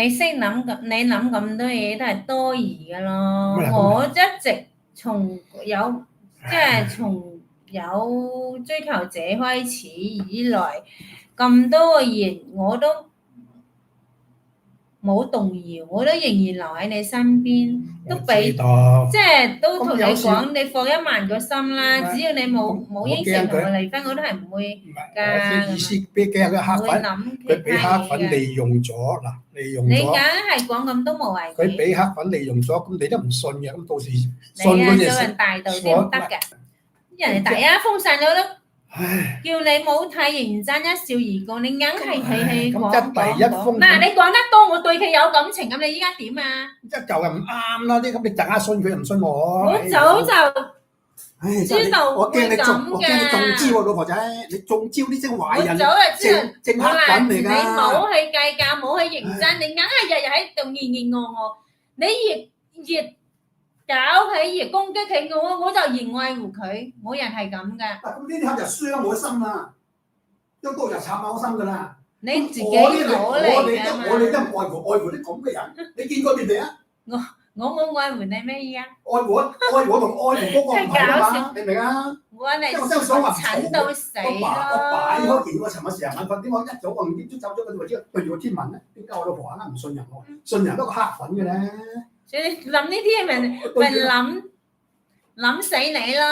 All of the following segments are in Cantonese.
你諗咁多嘢都係多疑㗎咯。乜嚟咁我一直從有追求者開始以來，咁多個月我都冇動搖，我都仍然留喺你身邊，都俾知道。即係都同你咁有時講，你放1萬個心啦。唔係只要你冇我應承同我驚佢離婚，我都係唔會唔係我㗎，嘅意思，俾驚佢唔會黑粉，諗佢俾其他黑粉嘢㗎。利用咗嗱，利用你梗咗係講咁多無謂佢俾嘢，黑粉利用咗，咁你都唔信嘅，咁到時信你啊做嗰陣時，人大度啲唔得㗎。人哋第一封信我都唉，叫你冇太認真，一笑而過，你硬係氣講咁第一封嗱，你講得多，我對佢有感情，咁你依家點啊？一就係唔啱啦，啲咁你陣間信佢又唔信我，我早就唉，知道我驚你中，會咁㗎我驚你中招啊，老婆仔，你中招呢啲我壞人，早就知道，正我話你黑粉嚟㗎。冇去計較，冇去認真，你硬係日日喺度黏我，你越搞佢，越攻擊佢，我就越愛護佢，冇人係咁㗎。咁呢啲客就傷我心啦，一刀就插我心㗎啦。你自己攞嚟㗎嘛。我哋都愛護啲咁嘅人，你見過佢哋啊？我冇愛護你咩嘢啊？愛護同愛護嗰個唔係啊嘛，你明啊？我係即係我真係想話蠢到死我擺咯！開件，我尋日成日晚瞓，點解一早我5點鐘走咗嗰啲，對住個天文咧？點解我老婆啱啱唔信任我？信人都個黑粉嘅咧。所以諗呢啲咪諗死你咯，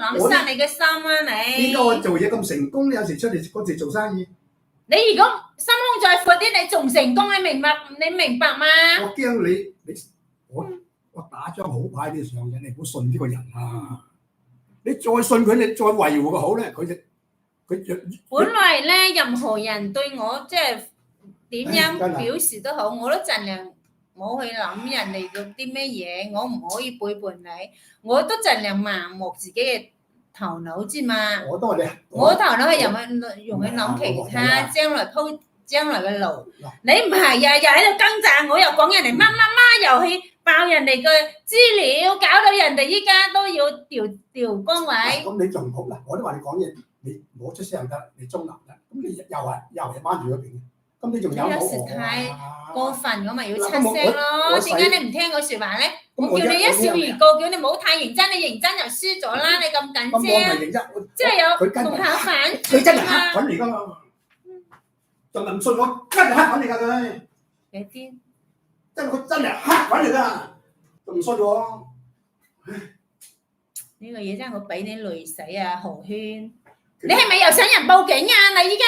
諗殺你嘅心啊你！點解我做嘢咁成功？有時出嚟嗰時做生意，你如果心胸再闊啲，你仲成功，你明白嗎？我驚你我打張好牌你上嘅，你唔好信呢個人啊！你再信佢，你再維護佢好咧，佢本來咧，任何人對我即係點樣表示都好，我都盡量冇去諗人哋做啲咩嘢，我唔可以背叛你，我都盡量盲目自己嘅頭腦之嘛。我都話你，我頭腦係用去諗其他將來嘅路。你唔係日日喺度掙扎，我又講人哋乜，又去爆人哋嘅資料，搞到人哋依家都要調崗位。咁你仲好嗱，我都話你講嘢，你冇出聲得，你中立得，咁你又係掹住嗰邊，咁你仲有有時太過分，我咪要出聲咯。點解你唔聽我説話咧？我叫你一笑而過，叫你唔好太認真，你認真就輸咗啦！你咁緊張，即係有同考反。佢真係黑粉嚟㗎嘛，仲唔信我？真係黑粉嚟㗎佢。你知？佢真係黑粉嚟㗎，仲唔信我？呢個嘢真係我俾你累死啊！豪圈，你係咪又想人報警啊？你依家？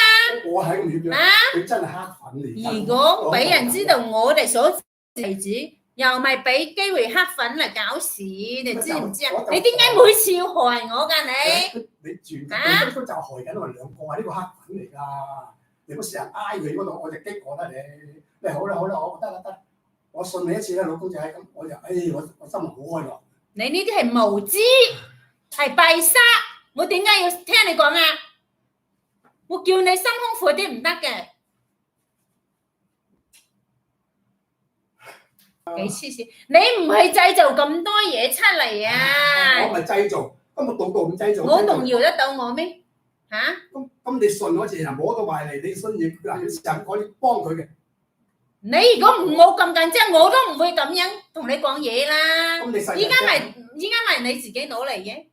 我係咁樣。啊！佢真係黑粉嚟。如果俾人知道我哋所地址，又咪俾機會黑粉嚟搞事，你知唔知啊？你點解每次要害我㗎你？你轉啊！佢就害緊我哋兩個啊！呢個黑粉嚟㗎，你唔好成日挨佢嗰度，我就激我啦你。你好啦，我得，我信你一次啦，老公仔咁，我就我心好開朗。你呢啲係無知，係閉塞，我點解要聽你講啊？我叫你心胸闊啲唔得嘅。幾黐線！你唔係製造咁多嘢出嚟啊！我咪製造，咁我度咁製造。我動搖得到我咩？嚇？咁你信我自然摸到埋嚟，你信嘢嗱，有時間可以幫佢嘅。你如果唔冇咁緊張，我都唔會咁樣同你講嘢啦。依家咪你自己攞嚟嘅。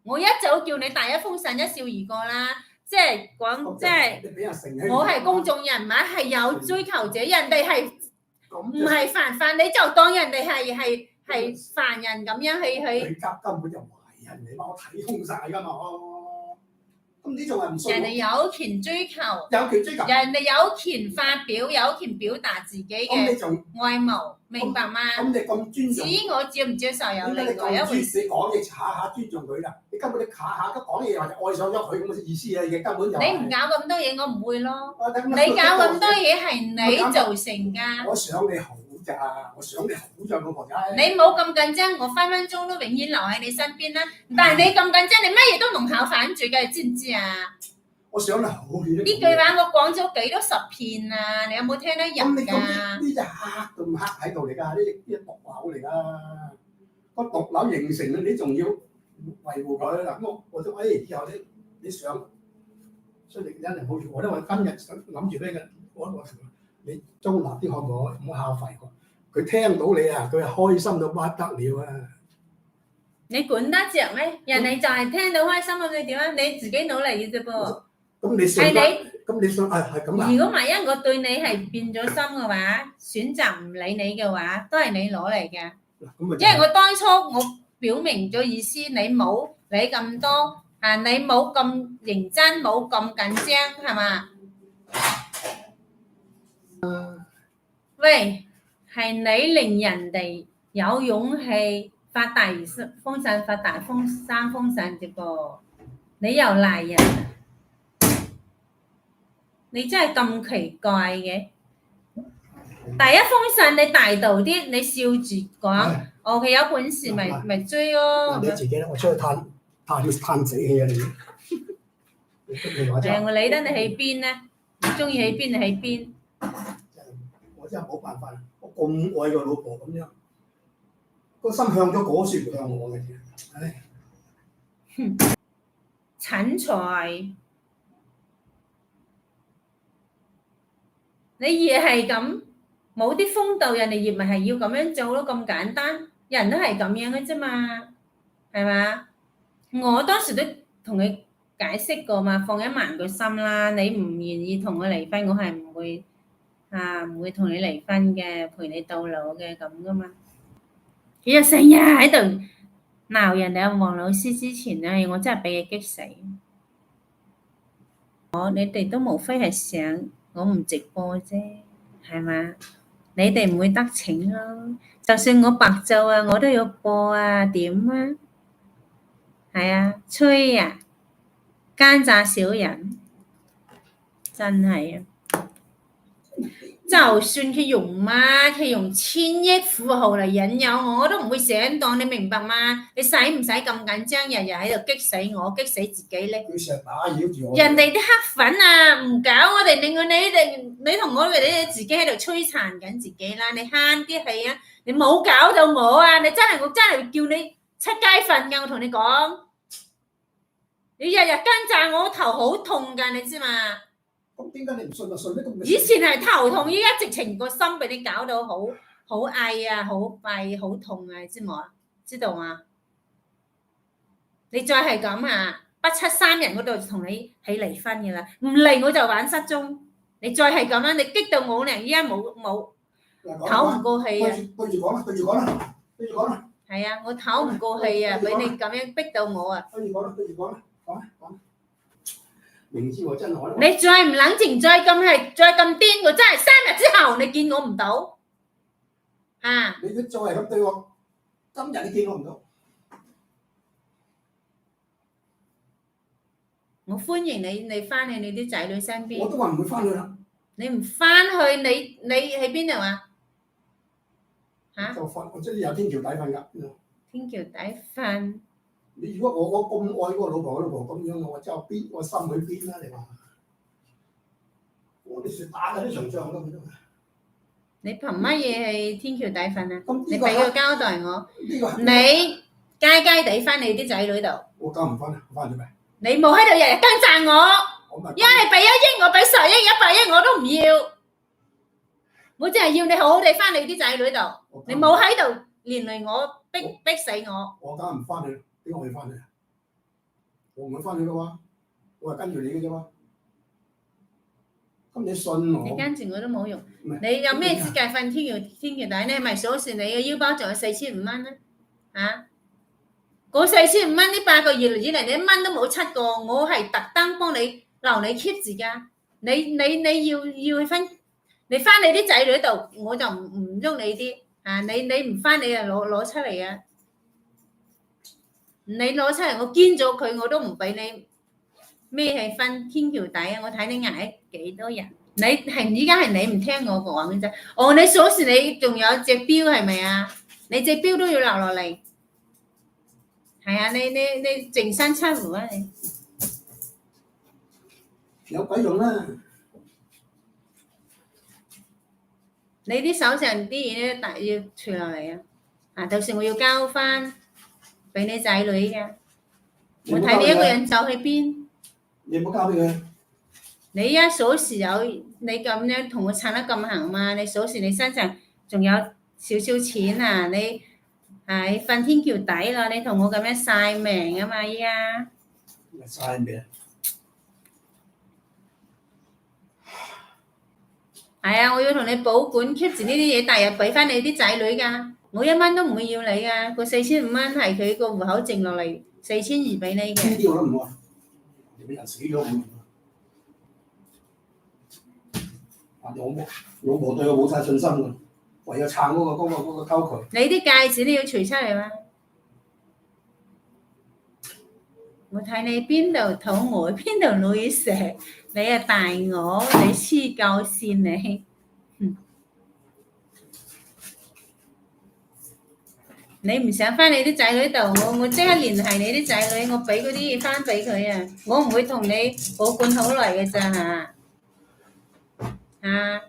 我一早叫你第一封信一笑而過啦，即係講即係我係公眾人物，係有追求者，人哋係。唔係犯法，你就當人哋係犯人咁樣去。佢根本就壞人嚟嘛，我睇通晒㗎嘛。咁呢仲係唔信？人哋有權追求，人哋有權發表，有權表達自己嘅愛慕，明白嗎？咁你咁尊重，至於我接唔接受有另外一回事。你講嘢下尊重佢啦，你根本你下都講嘢或者愛上咗佢咁嘅意思啊！你根本就你唔搞咁多嘢，我唔會咯。你搞咁多嘢係你造成㗎。我想你好咋，老婆仔。你冇咁緊張，我分分鐘都永遠留喺你身邊啦。但係你咁緊張，你乜嘢都弄巧反拙嘅，知唔知啊？我想你好呢句話我講咗幾多10遍啊！你有冇聽得入㗎？呢隻黑咁黑喺度嚟㗎，呢隻毒瘤嚟㗎。個毒瘤形成你仲要維護佢嗱。咁我都以後你上出嚟真係好似我都話今日諗住咩嘅，你中立啲可唔可以？唔好效費喎。佢聽到你啊，佢係開心到不得了啊！你管得着咩？人哋就係聽到開心咁，你點啊？你自己努力嘅啫噃。咁你信咁你信係咁啊？如果萬一我對你係變咗心嘅話，選擇唔理你嘅話，都係你攞嚟嘅。因為我當初我表明咗意思，你冇理咁多啊，你冇咁認真，冇咁緊張，係嘛？喂，係你令人哋有勇氣發大風扇，發大三風扇啫噃，你又賴人，你真係咁奇怪嘅。第一風扇你大度啲，你笑住講，哦佢有本事咪追咯。你自己咧，我出去嘆死氣啊你！係我理得你喺邊咧，你中意喺邊就喺邊。我真係冇辦法，我咁愛個老婆咁樣，個心向咗嗰處唔向我嘅，唉！蠢材，你越係咁冇啲風度，人哋越咪係要咁樣做咯，咁簡單，人都係咁樣嘅啫嘛，係嘛？我當時都同佢解釋過嘛，放10000個心啦，你唔願意同我離婚，我係唔會同你離婚嘅，陪你到老嘅咁噶嘛。佢又成日喺度鬧人哋阿黃老師之前咧，我真係俾佢激死。你哋都無非係想我唔直播啫，係嘛？你哋唔會得逞咯。就算我白做啊，我都要播啊，點啊？係啊，吹啊，奸詐小人，真係啊！就算佢用千億富豪嚟引誘我都唔會上當，你明白嗎？你使唔使咁緊張，日日喺度激死我，激死自己咧？佢成日打擾住我。人哋啲黑粉啊，唔搞我哋，令到你同我哋自己喺度摧殘緊自己啦！你慳啲氣啊！你冇搞到我啊！我真係叫你出街瞓㗎！我同你講，你日日奸詐我頭好痛㗎，你知嘛？咁點解你唔信啊？信得咁？以前係頭痛，依家直情個心俾你搞到好翳啊，好弊，好痛啊！你知冇啊？知道嘛？你再係咁啊，不七三人嗰度同你起離婚嘅啦，唔嚟我就玩失蹤。你再係咁樣，你激到我咧，依家冇唞唔過氣啊！對住講啦！係啊，我唞唔過氣啊！俾你咁樣逼到我啊！對住講啦！講。明知我真係你再唔冷靜，再咁癲，我真係3日之後你見我唔到啊！你都再係咁對我，今日你見我唔到。我歡迎你翻去你啲仔女身邊。我都話唔會翻去啦。你唔翻去，你喺邊度啊？嚇？就瞓，我即係有天橋底瞓㗎。天橋底瞓。你如果我咁愛嗰個老婆咁樣，我真係邊我心裏邊啦？你話我哋説打緊啲場仗咁樣。你憑乜嘢喺天橋底瞓啊？你俾個交代我。你街地翻你啲仔女度。我交唔翻啊！翻咗未？你冇喺度日日奸詐我，一係俾1億我，俾10億、100億我都唔要。我淨係要你好好地翻你啲仔女度。你冇喺度連累我，逼死我。我梗唔翻去。點解我要翻去啊？我唔會翻去嘅喎，我係跟住你嘅啫喎。咁你信我？你跟住我都冇用。你有咩資格瞓天橋底咧？咪數算你嘅腰包仲有4500蚊咧？嚇！嗰4500蚊呢8個月以嚟，你1蚊都冇出過。我係特登幫你留你 keep 住㗎。你要去翻，你翻你啲仔女度，我就唔喐你啲。啊！你唔翻，你就攞出嚟啊！你攞出嚟，我捐咗佢，我都唔俾你咩係瞓天橋底啊！我睇你捱幾多人，你係依家係你唔聽我講嘅啫。哦，你鎖匙你仲有隻錶係咪啊？你隻錶都要留落嚟，係啊！你淨身出戶啊你！有鬼用啦！你啲手上啲嘢咧，要除落嚟啊！啊，就算我要交翻俾你仔女嘅，我睇你一個人走去邊。你唔好交俾佢。你而家鎖匙有你咁樣同我撐得咁行嘛？你數時你身上仲有少少錢啊？你係瞓天橋底啦！你同我咁樣晒命啊嘛！依家嘥咩？係啊！我要同你保管 keep 住呢啲嘢，第日俾翻你啲仔女㗎。我1蚊都唔會要你㗎，個4500係佢個戶口剩落嚟4200俾你嘅。呢啲我都唔愛，你人死咗咁。老婆對我冇晒信心㗎，唯有撐嗰個溝渠。你啲戒指你要除出嚟嘛？我睇你邊度肚餓，邊度老嘢食，你啊大我，你黐鳩線你。你唔想翻你啲仔女度，我即刻聯繫你啲仔女，我俾嗰啲嘢翻俾佢啊！我唔會同你保管好耐嘅咋嚇。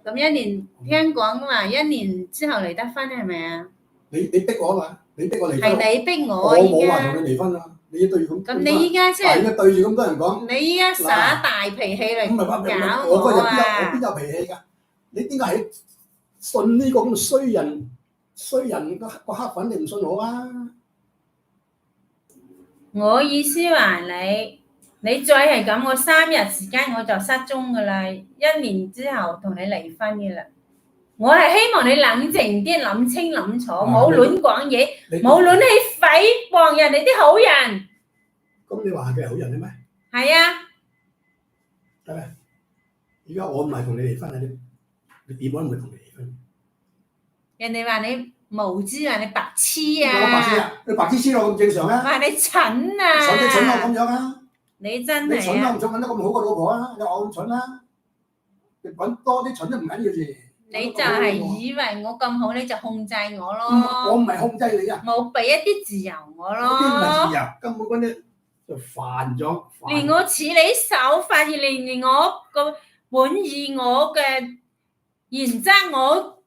咁1年聽講話1年之後離得婚係咪啊？你逼我嘛？你逼我離婚。係你逼我我冇依話同家。你離婚啊！你對住咁你依家即係係啊，對住咁多人講。你依家耍大脾氣嚟咁咪搞我嗰日啊！邊有脾氣㗎？你點解係信呢個咁嘅衰人個黑粉？你唔信我啊？我意思話你再係咁，我3日時間我就失蹤㗎啦，1年之後同你離婚㗎啦。我係希望你冷靜啲，諗清諗楚，冇亂講嘢，冇亂去誹謗人哋啲好人。咁你話佢係好人嘅咩？係啊。係咪？而家我唔係同你離婚啊！你點解唔會同你離婚？人哋話你無知，話你白痴啊！我白痴啊！你白痴我咁正常啊！話你蠢啊！蠢你蠢我咁樣啊！你真你蠢係啊！都唔想揾得咁好個老婆啊！你話我咁蠢啦，你揾多啲蠢都唔緊要事。你就係以為我咁好，你就控制我咯。我唔係控制你啊！冇俾一啲自由我咯。啲唔係自由，根本嗰啲就犯咗。連我似你手法，連我個滿意我嘅原則，我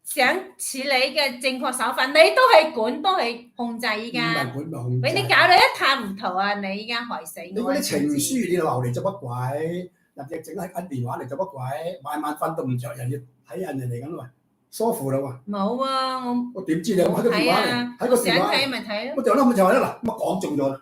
想似你嘅正確手法，你都係管，都係控制依家。唔係管咪控制。俾你搞到一塌糊塗啊！你依家害死我。你嗰啲情書你留嚟做乜鬼？人哋整喺電話嚟做乜鬼？晚晚瞓都唔着，人要睇人嚟咁啊，疏乎啦喎。冇啊，我點知你喺個電話嚟？喺個電話。想睇咪睇咯。我就諗就係啦，嗱，咁啊講中咗啦。